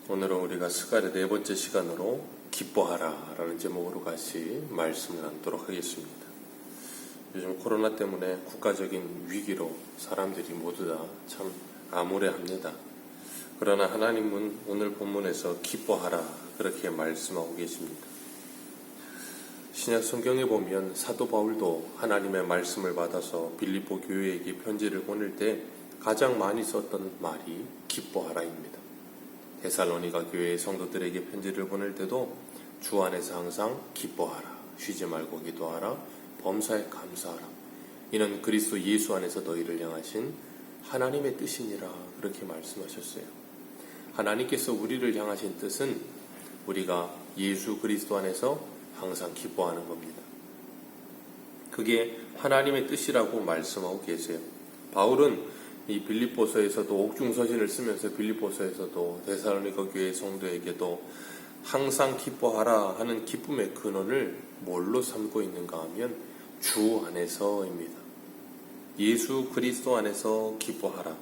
오늘은 우리가 스가랴 네 번째 시간으로 기뻐하라 라는 제목으로 같이 말씀을 나누도록 하겠습니다. 요즘 코로나 때문에 국가적인 위기로 사람들이 모두 다 참 암울해합니다. 그러나 하나님은 오늘 본문에서 기뻐하라 그렇게 말씀하고 계십니다. 신약 성경에 보면 사도 바울도 하나님의 말씀을 받아서 빌립보 교회에게 편지를 보낼 때 가장 많이 썼던 말이 기뻐하라입니다. 데살로니가 교회의 성도들에게 편지를 보낼 때도 주 안에서 항상 기뻐하라, 쉬지 말고 기도하라, 범사에 감사하라. 이는 그리스도 예수 안에서 너희를 향하신 하나님의 뜻이니라 그렇게 말씀하셨어요. 하나님께서 우리를 향하신 뜻은 우리가 예수 그리스도 안에서 항상 기뻐하는 겁니다. 그게 하나님의 뜻이라고 말씀하고 계세요. 바울은 이 빌립보서에서도 옥중서신을 쓰면서 빌립보서에서도 데살로니가 교회 성도에게도 항상 기뻐하라 하는 기쁨의 근원을 뭘로 삼고 있는가 하면 주 안에서입니다. 예수 그리스도 안에서 기뻐하라.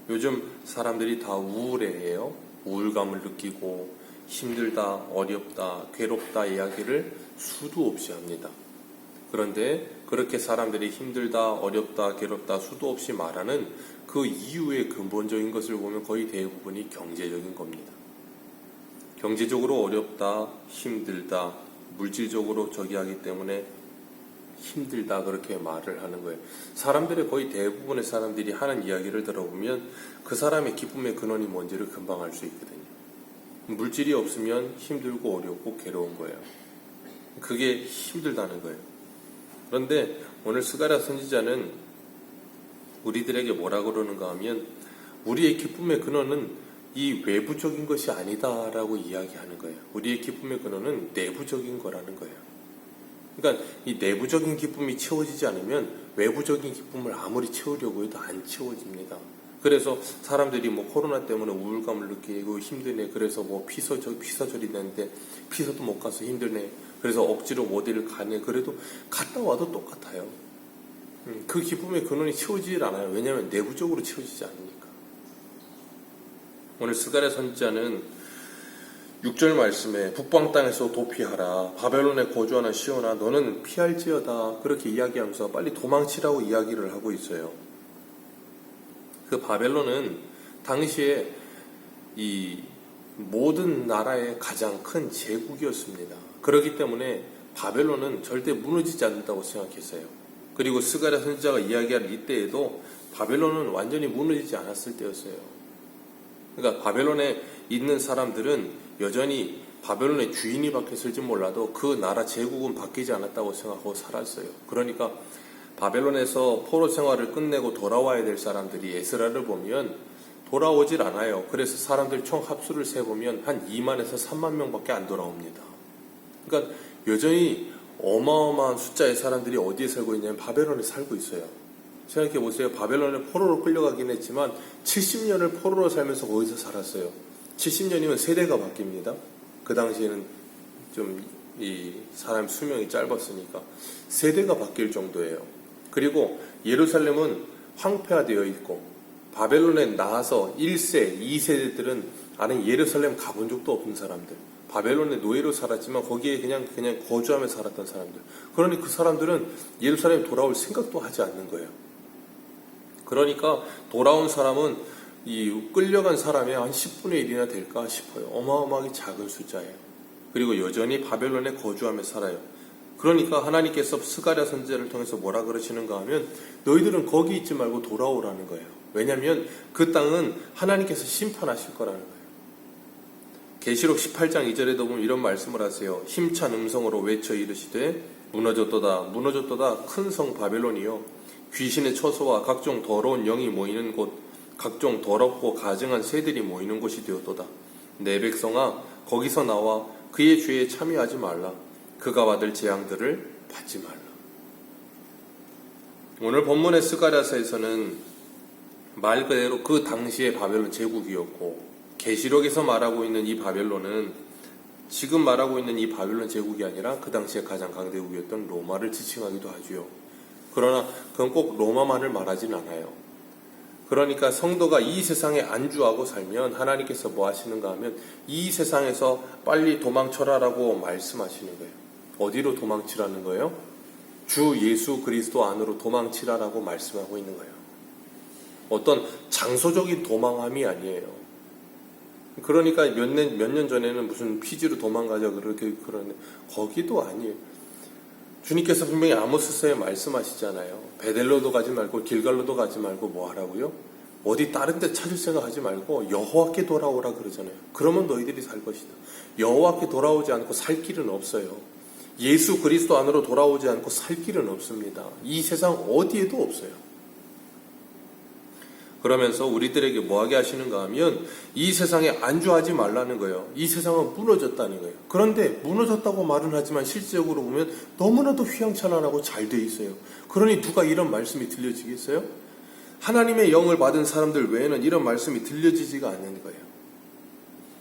요즘 사람들이 다 우울해해요. 우울감을 느끼고 힘들다, 어렵다, 괴롭다 이야기를 수도 없이 합니다. 그런데 그렇게 사람들이 힘들다, 어렵다, 괴롭다 수도 없이 말하는 그 이유의 근본적인 것을 보면 거의 대부분이 경제적인 겁니다. 경제적으로 어렵다, 힘들다, 물질적으로 저기 하기 때문에 힘들다 그렇게 말을 하는 거예요. 사람들의 거의 대부분의 사람들이 하는 이야기를 들어보면 그 사람의 기쁨의 근원이 뭔지를 금방 알 수 있거든요. 물질이 없으면 힘들고 어렵고 괴로운 거예요. 그게 힘들다는 거예요. 그런데 오늘 스가랴 선지자는 우리들에게 뭐라 그러는가 하면 우리의 기쁨의 근원은 이 외부적인 것이 아니다라고 이야기하는 거예요. 우리의 기쁨의 근원은 내부적인 거라는 거예요. 그러니까 이 내부적인 기쁨이 채워지지 않으면 외부적인 기쁨을 아무리 채우려고 해도 안 채워집니다. 그래서 사람들이 뭐 코로나 때문에 우울감을 느끼고 힘드네. 그래서 뭐 피서절이 되는데 피서도 못 가서 힘드네. 그래서 억지로 어디를 가네. 그래도 갔다 와도 똑같아요. 그 기쁨의 근원이 채워지질 않아요. 왜냐하면 내부적으로 채워지지 않으니까. 오늘 스가랴 선지자는 6절 말씀에 북방 땅에서 도피하라. 바벨론에 거주하는 시온아 너는 피할지어다. 그렇게 이야기하면서 빨리 도망치라고 이야기를 하고 있어요. 그 바벨론은 당시에 이 모든 나라의 가장 큰 제국이었습니다. 그렇기 때문에 바벨론은 절대 무너지지 않는다고 생각했어요. 그리고 스가랴 선지자가 이야기할 이때에도 바벨론은 완전히 무너지지 않았을 때였어요. 그러니까 바벨론에 있는 사람들은 여전히 바벨론의 주인이 바뀌었을지 몰라도 그 나라 제국은 바뀌지 않았다고 생각하고 살았어요. 그러니까 바벨론에서 포로 생활을 끝내고 돌아와야 될 사람들이 에스라를 보면 돌아오질 않아요. 그래서 사람들 총 합수를 세보면 한 2만에서 3만 명밖에 안 돌아옵니다. 그러니까 여전히 어마어마한 숫자의 사람들이 어디에 살고 있냐면 바벨론에 살고 있어요. 생각해 보세요. 바벨론에 포로로 끌려가긴 했지만 70년을 포로로 살면서 거기서 살았어요. 70년이면 세대가 바뀝니다. 그 당시에는 좀 이 사람 수명이 짧았으니까 세대가 바뀔 정도예요. 그리고 예루살렘은 황폐화되어 있고 바벨론에 나와서 1세, 2세들은 아는 예루살렘 가본 적도 없는 사람들. 바벨론에 노예로 살았지만 거기에 그냥 거주하며 살았던 사람들. 그러니 그 사람들은 예루살렘에 돌아올 생각도 하지 않는 거예요. 그러니까 돌아온 사람은 이 끌려간 사람의 한 10분의 1이나 될까 싶어요. 어마어마하게 작은 숫자예요. 그리고 여전히 바벨론에 거주하며 살아요. 그러니까 하나님께서 스가랴 선지자를 통해서 뭐라 그러시는가 하면 너희들은 거기 있지 말고 돌아오라는 거예요. 왜냐하면 그 땅은 하나님께서 심판하실 거라는 거예요. 계시록 18장 2절에도 보면 이런 말씀을 하세요. 힘찬 음성으로 외쳐 이르시되 무너졌도다 무너졌도다 큰 성 바벨론이요 귀신의 처소와 각종 더러운 영이 모이는 곳 각종 더럽고 가증한 새들이 모이는 곳이 되었도다. 내 백성아 거기서 나와 그의 죄에 참여하지 말라. 그가 받을 재앙들을 받지 말라. 오늘 본문의 스가랴서에서는 말 그대로 그 당시의 바벨론 제국이었고 계시록에서 말하고 있는 이 바벨론은 지금 말하고 있는 이 바벨론 제국이 아니라 그 당시에 가장 강대국이었던 로마를 지칭하기도 하지요. 그러나 그건 꼭 로마만을 말하진 않아요. 그러니까 성도가 이 세상에 안주하고 살면 하나님께서 뭐 하시는가 하면 이 세상에서 빨리 도망쳐라라고 말씀하시는 거예요. 어디로 도망치라는 거예요? 주 예수 그리스도 안으로 도망치라라고 말씀하고 있는 거예요. 어떤 장소적인 도망함이 아니에요. 그러니까 몇 년 전에는 무슨 피지로 도망가자 그러는데 거기도 아니에요. 주님께서 분명히 아모스서에 말씀하시잖아요. 베델로도 가지 말고 길갈로도 가지 말고 뭐 하라고요? 어디 다른 데 찾을 생각하지 말고 여호와께 돌아오라 그러잖아요. 그러면 너희들이 살 것이다. 여호와께 돌아오지 않고 살 길은 없어요. 예수 그리스도 안으로 돌아오지 않고 살 길은 없습니다. 이 세상 어디에도 없어요. 그러면서 우리들에게 뭐하게 하시는가 하면 이 세상에 안주하지 말라는 거예요. 이 세상은 무너졌다는 거예요. 그런데 무너졌다고 말은 하지만 실질적으로 보면 너무나도 휘황찬란하고 잘 돼 있어요. 그러니 누가 이런 말씀이 들려지겠어요? 하나님의 영을 받은 사람들 외에는 이런 말씀이 들려지지가 않는 거예요.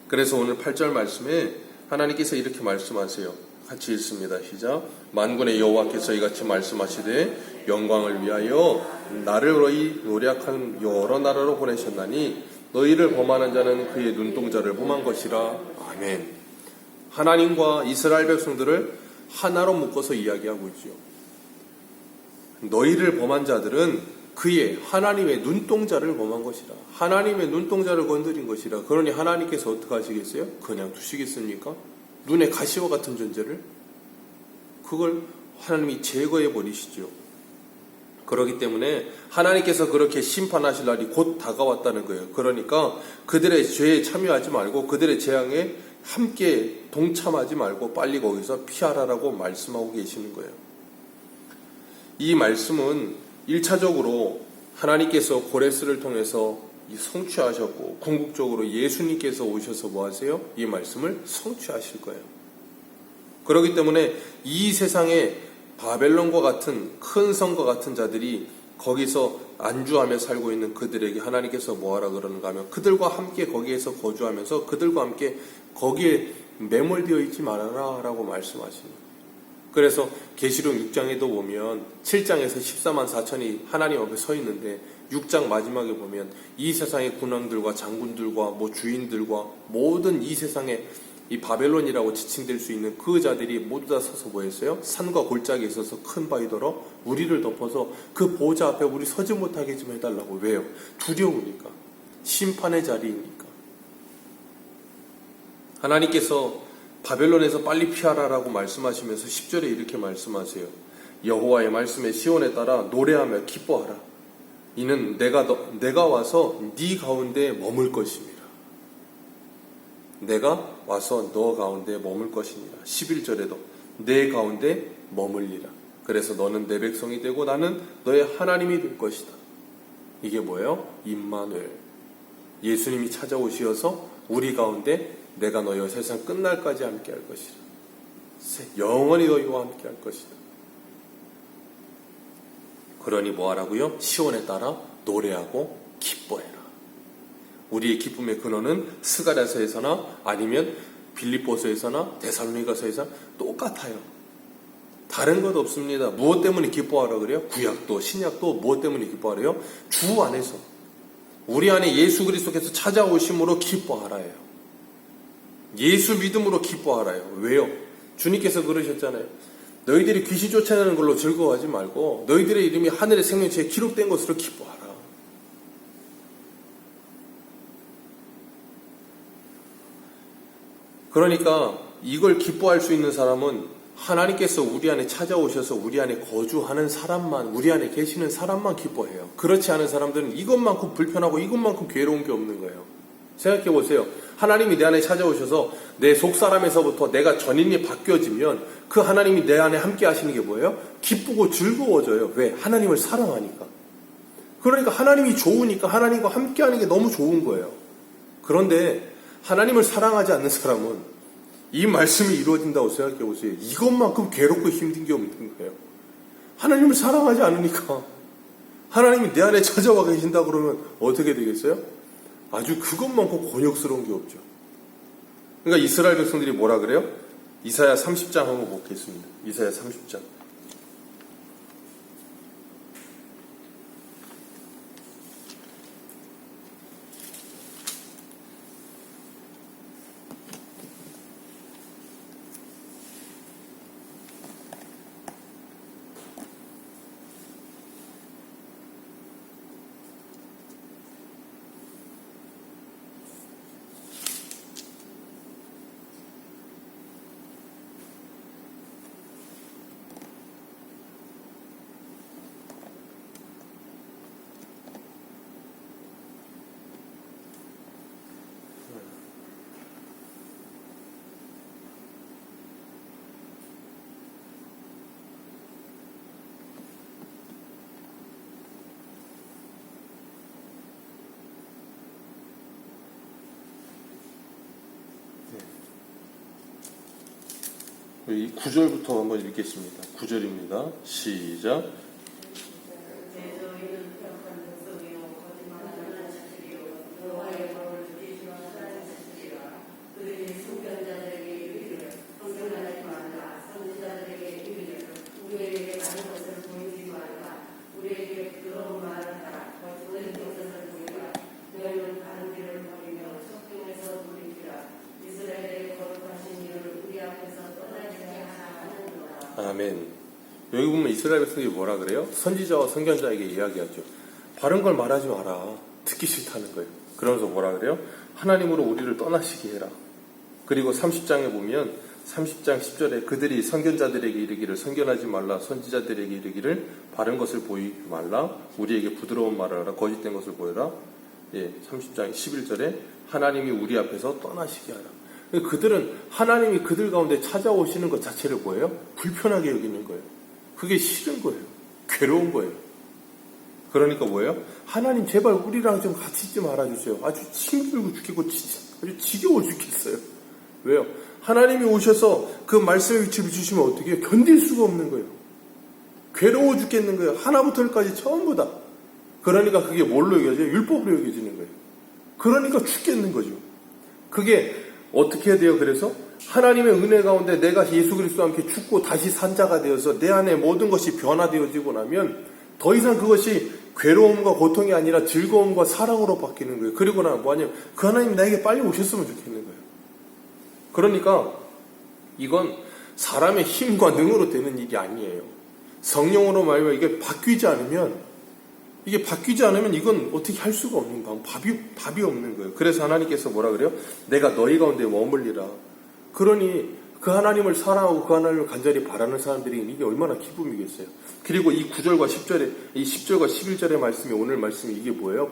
그래서 오늘 8절 말씀에 하나님께서 이렇게 말씀하세요. 같이 읽습니다. 시작. 만군의 여호와께서 이같이 말씀하시되 영광을 위하여 나를 너희 노력한 여러 나라로 보내셨나니 너희를 범하는 자는 그의 눈동자를 범한 것이라. 아멘. 하나님과 이스라엘 백성들을 하나로 묶어서 이야기하고 있죠. 너희를 범한 자들은 그의 하나님의 눈동자를 범한 것이라. 하나님의 눈동자를 건드린 것이라. 그러니 하나님께서 어떻게 하시겠어요? 그냥 두시겠습니까? 눈에 가시와 같은 존재를? 그걸 하나님이 제거해 버리시죠. 그렇기 때문에 하나님께서 그렇게 심판하실 날이 곧 다가왔다는 거예요. 그러니까 그들의 죄에 참여하지 말고 그들의 재앙에 함께 동참하지 말고 빨리 거기서 피하라라고 말씀하고 계시는 거예요. 이 말씀은 1차적으로 하나님께서 고레스를 통해서 성취하셨고 궁극적으로 예수님께서 오셔서 뭐 하세요? 이 말씀을 성취하실 거예요. 그렇기 때문에 이 세상에 바벨론과 같은 큰 성과 같은 자들이 거기서 안주하며 살고 있는 그들에게 하나님께서 뭐하라 그러는가 하면 그들과 함께 거기에서 거주하면서 그들과 함께 거기에 매몰되어 있지 말아라 라고 말씀하십니다. 그래서 계시록 6장에도 보면 7장에서 14만 4천이 하나님 앞에 서 있는데 6장 마지막에 보면 이 세상의 군왕들과 장군들과 뭐 주인들과 모든 이 세상에 이 바벨론이라고 지칭될 수 있는 그 자들이 모두 다 서서 뭐 했어요? 산과 골짜기에 있어서 큰 바위더러 우리를 덮어서 그 보좌 앞에 우리 서지 못하게 좀 해달라고. 왜요? 두려우니까. 심판의 자리이니까. 하나님께서 바벨론에서 빨리 피하라라고 말씀하시면서 10절에 이렇게 말씀하세요. 여호와의 말씀에 시온에 따라 노래하며 기뻐하라. 이는 내가 와서 네 가운데 머물 것입니다. 내가 와서 너 가운데 머물 것입니다. 11절에도 내 가운데 머물리라. 그래서 너는 내 백성이 되고 나는 너의 하나님이 될 것이다. 이게 뭐예요? 임마누엘. 예수님이 찾아오시어서 우리 가운데 내가 너희와 세상 끝날까지 함께 할 것이다. 영원히 너희와 함께 할 것이다. 그러니 뭐 하라고요? 시온에 따라 노래하고 기뻐해라. 우리의 기쁨의 근원은 스가랴서에서나 아니면 빌립보서에서나 데살로니가서에서 똑같아요. 다른 것 없습니다. 무엇 때문에 기뻐하라 그래요? 구약도 신약도 무엇 때문에 기뻐하래요? 주 안에서 우리 안에 예수 그리스도께서 찾아오심으로 기뻐하라예요. 예수 믿음으로 기뻐하라요. 왜요? 주님께서 그러셨잖아요. 너희들이 귀신 쫓아내는 걸로 즐거워하지 말고 너희들의 이름이 하늘의 생명책에 기록된 것으로 기뻐하라. 그러니까 이걸 기뻐할 수 있는 사람은 하나님께서 우리 안에 찾아오셔서 우리 안에 거주하는 사람만, 우리 안에 계시는 사람만 기뻐해요. 그렇지 않은 사람들은 이것만큼 불편하고 이것만큼 괴로운 게 없는 거예요. 생각해 보세요. 하나님이 내 안에 찾아오셔서 내 속사람에서부터 내가 전인이 바뀌어지면 그 하나님이 내 안에 함께 하시는 게 뭐예요? 기쁘고 즐거워져요. 왜? 하나님을 사랑하니까. 그러니까 하나님이 좋으니까 하나님과 함께 하는 게 너무 좋은 거예요. 그런데 하나님을 사랑하지 않는 사람은 이 말씀이 이루어진다고 생각해 보세요. 이것만큼 괴롭고 힘든 게 없는 거예요. 하나님을 사랑하지 않으니까 하나님이 내 안에 찾아와 계신다 그러면 어떻게 되겠어요? 아주 그것만큼 곤욕스러운 게 없죠. 그러니까 이스라엘 백성들이 뭐라 그래요? 이사야 30장 한번 보겠습니다. 이사야 30장. 이 9절부터 한번 읽겠습니다. 9절입니다. 시작. 아멘. 여기 보면 이스라엘 백성이 뭐라 그래요? 선지자와 선견자에게 이야기하죠. 바른 걸 말하지 마라. 듣기 싫다는 거예요. 그러면서 뭐라 그래요? 하나님으로 우리를 떠나시게 해라. 그리고 30장에 보면 30장 10절에 그들이 선견자들에게 이르기를 선견하지 말라. 선지자들에게 이르기를 바른 것을 보이지 말라. 우리에게 부드러운 말을 하라. 거짓된 것을 보여라. 30장 11절에 하나님이 우리 앞에서 떠나시게 하라. 그들은 하나님이 그들 가운데 찾아오시는 것 자체를 뭐예요? 불편하게 여기는 거예요. 그게 싫은 거예요. 괴로운 거예요. 그러니까 뭐예요? 하나님 제발 우리랑 좀 같이 좀 알아주세요. 아주 힘들고 죽겠고 아주 지겨워 죽겠어요. 왜요? 하나님이 오셔서 그 말씀의 위치를 주시면 어떻게 해요? 견딜 수가 없는 거예요. 괴로워 죽겠는 거예요. 하나부터 열까지 전부 다. 그러니까 그게 뭘로 여겨져요? 율법으로 여겨지는 거예요. 그러니까 죽겠는 거죠. 그게 어떻게 해야 돼요? 그래서 하나님의 은혜 가운데 내가 예수 그리스도와 함께 죽고 다시 산 자가 되어서 내 안에 모든 것이 변화되어지고 나면 더 이상 그것이 괴로움과 고통이 아니라 즐거움과 사랑으로 바뀌는 거예요. 그리고 나면 뭐하냐면 그 하나님 나에게 빨리 오셨으면 좋겠는 거예요. 그러니까 이건 사람의 힘과 능으로 되는 일이 아니에요. 성령으로 말하면 이게 바뀌지 않으면 이건 어떻게 할 수가 없는 답이 없는 거예요. 그래서 하나님께서 뭐라 그래요? 내가 너희 가운데 머물리라. 그러니 그 하나님을 사랑하고 그 하나님을 간절히 바라는 사람들이 이게 얼마나 기쁨이겠어요. 그리고 이 9절과 10절에 이 10절과 11절의 말씀이 오늘 말씀이 이게 뭐예요?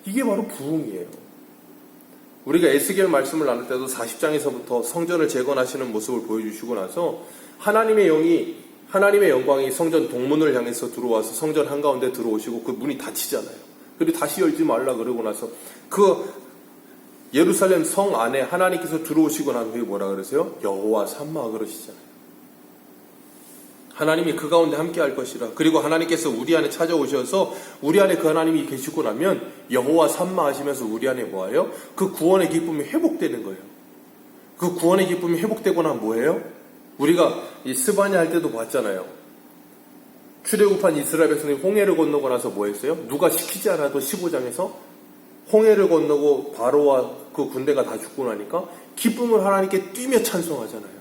이게 바로 부흥이에요. 우리가 에스겔 말씀을 나눌 때도 40장에서부터 성전을 재건하시는 모습을 보여주시고 나서 하나님의 영광이 성전 동문을 향해서 들어와서 성전 한가운데 들어오시고 그 문이 닫히잖아요. 그리고 다시 열지 말라 그러고 나서 그 예루살렘 성 안에 하나님께서 들어오시고 난 후에 뭐라 그러세요? 여호와 삼마 그러시잖아요. 하나님이 그 가운데 함께 할 것이라. 그리고 하나님께서 우리 안에 찾아오셔서 우리 안에 그 하나님이 계시고 나면 여호와 삼마 하시면서 우리 안에 뭐예요? 그 구원의 기쁨이 회복되는 거예요. 그 구원의 기쁨이 회복되고 나면 뭐예요? 우리가 이 스바냐 할 때도 봤잖아요. 출애굽한 이스라엘 백성이 홍해를 건너고 나서 뭐 했어요? 누가 시키지 않아도 15장에서 홍해를 건너고 바로와 그 군대가 다 죽고 나니까 기쁨을 하나님께 뛰며 찬송하잖아요.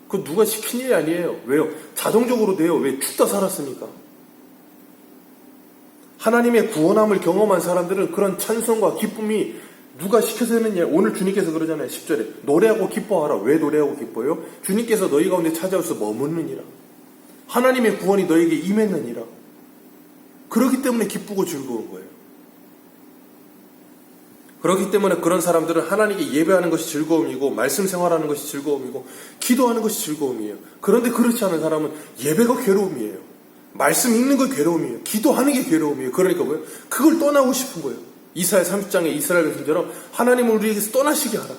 그 누가 시킨 일이 아니에요. 왜요? 자동적으로 돼요. 왜? 죽다 살았으니까. 하나님의 구원함을 경험한 사람들은 그런 찬송과 기쁨이 누가 시켜서 했느냐? 오늘 주님께서 그러잖아요. 10절에 노래하고 기뻐하라. 왜 노래하고 기뻐요? 주님께서 너희 가운데 찾아와서 머무느니라. 하나님의 구원이 너에게 임했느니라. 그렇기 때문에 기쁘고 즐거운 거예요. 그렇기 때문에 그런 사람들은 하나님께 예배하는 것이 즐거움이고 말씀 생활하는 것이 즐거움이고 기도하는 것이 즐거움이에요. 그런데 그렇지 않은 사람은 예배가 괴로움이에요. 말씀 읽는 거 괴로움이에요. 기도하는 게 괴로움이에요. 그러니까 뭐예요? 그걸 떠나고 싶은 거예요. 이사야 30장에 이스라엘 백성처럼 하나님을 우리에게서 떠나시게 하라.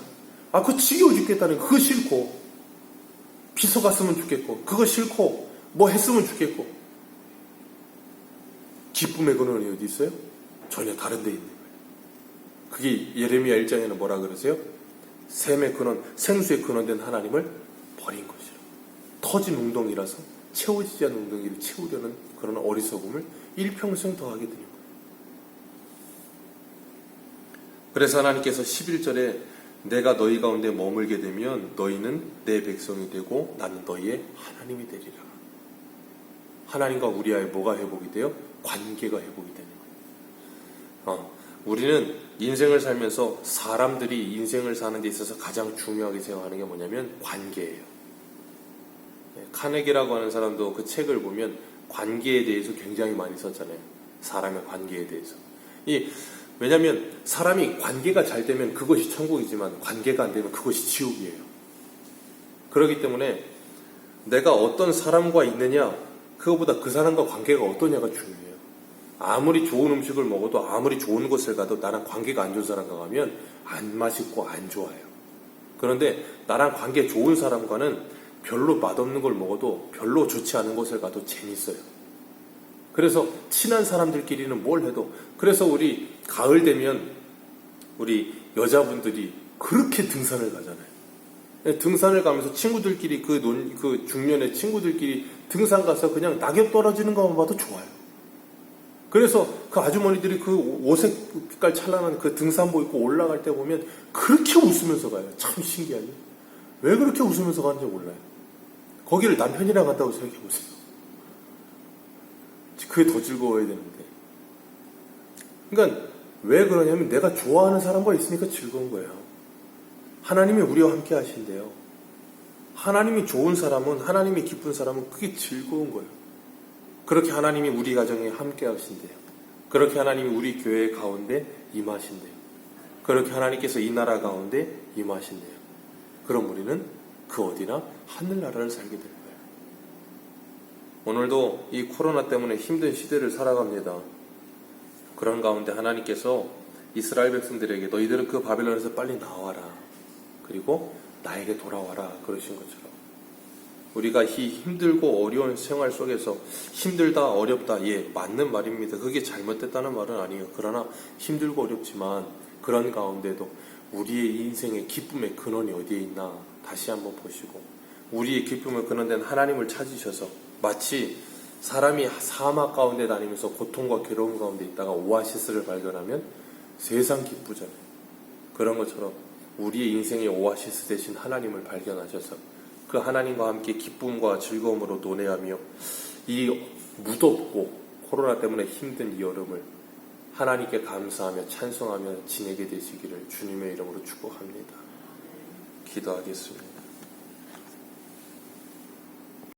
그거 지겨워 죽겠다는 그거 싫고 비서 갔으면 좋겠고 그거 싫고 뭐 했으면 좋겠고 기쁨의 근원이 어디 있어요? 전혀 다른 데 있는 거예요. 그게 예레미야 1장에는 뭐라 그러세요? 샘의 근원, 생수의 근원된 하나님을 버린 것이라. 터진 웅덩이라서 채워지지 않은 웅덩이를 채우려는 그런 어리석음을 일평생 더하게 되는 거예요. 그래서 하나님께서 11절에 내가 너희 가운데 머물게 되면 너희는 내 백성이 되고 나는 너희의 하나님이 되리라. 하나님과 우리 아이 뭐가 회복이 돼요? 관계가 회복이 되는 거예요. 우리는 인생을 살면서 사람들이 인생을 사는 데 있어서 가장 중요하게 생각하는 게 뭐냐면 관계예요. 카네기라고 하는 사람도 그 책을 보면 관계에 대해서 굉장히 많이 썼잖아요. 사람의 관계에 대해서. 왜냐하면 사람이 관계가 잘 되면 그것이 천국이지만 관계가 안 되면 그것이 지옥이에요. 그렇기 때문에 내가 어떤 사람과 있느냐 그거보다 그 사람과 관계가 어떠냐가 중요해요. 아무리 좋은 음식을 먹어도 아무리 좋은 곳을 가도 나랑 관계가 안 좋은 사람과 가면 안 맛있고 안 좋아요. 그런데 나랑 관계 좋은 사람과는 별로 맛없는 걸 먹어도 별로 좋지 않은 곳을 가도 재밌어요. 그래서 친한 사람들끼리는 뭘 해도, 그래서 우리 가을 되면 우리 여자분들이 그렇게 등산을 가잖아요. 등산을 가면서 친구들끼리 그 중년의 친구들끼리 등산 가서 그냥 낙엽 떨어지는 것만 봐도 좋아요. 그래서 그 아주머니들이 그 오색 빛깔 찬란한 그 등산복 입고 올라갈 때 보면 그렇게 웃으면서 가요. 참 신기하죠. 왜 그렇게 웃으면서 가는지 몰라요. 거기를 남편이랑 간다고 생각해보세요. 그게 더 즐거워야 되는데. 그러니까 왜 그러냐면 내가 좋아하는 사람과 있으니까 즐거운 거예요. 하나님이 우리와 함께 하신대요. 하나님이 좋은 사람은, 하나님이 기쁜 사람은 그게 즐거운 거예요. 그렇게 하나님이 우리 가정에 함께 하신대요. 그렇게 하나님이 우리 교회 가운데 임하신대요. 그렇게 하나님께서 이 나라 가운데 임하신대요. 그럼 우리는 그 어디나 하늘나라를 살게 될 거예요. 오늘도 이 코로나 때문에 힘든 시대를 살아갑니다. 그런 가운데 하나님께서 이스라엘 백성들에게 너희들은 그 바벨론에서 빨리 나와라. 그리고 나에게 돌아와라. 그러신 것처럼 우리가 이 힘들고 어려운 생활 속에서 힘들다 어렵다, 예, 맞는 말입니다. 그게 잘못됐다는 말은 아니에요. 그러나 힘들고 어렵지만 그런 가운데도 우리의 인생의 기쁨의 근원이 어디에 있나 다시 한번 보시고, 우리의 기쁨의 근원된 하나님을 찾으셔서, 마치 사람이 사막 가운데 다니면서 고통과 괴로움 가운데 있다가 오아시스를 발견하면 세상 기쁘잖아요. 그런 것처럼 우리의 인생의 오아시스 되신 하나님을 발견하셔서 그 하나님과 함께 기쁨과 즐거움으로 노래하며 이 무덥고 코로나 때문에 힘든 이 여름을 하나님께 감사하며 찬송하며 지내게 되시기를 주님의 이름으로 축복합니다. 기도하겠습니다.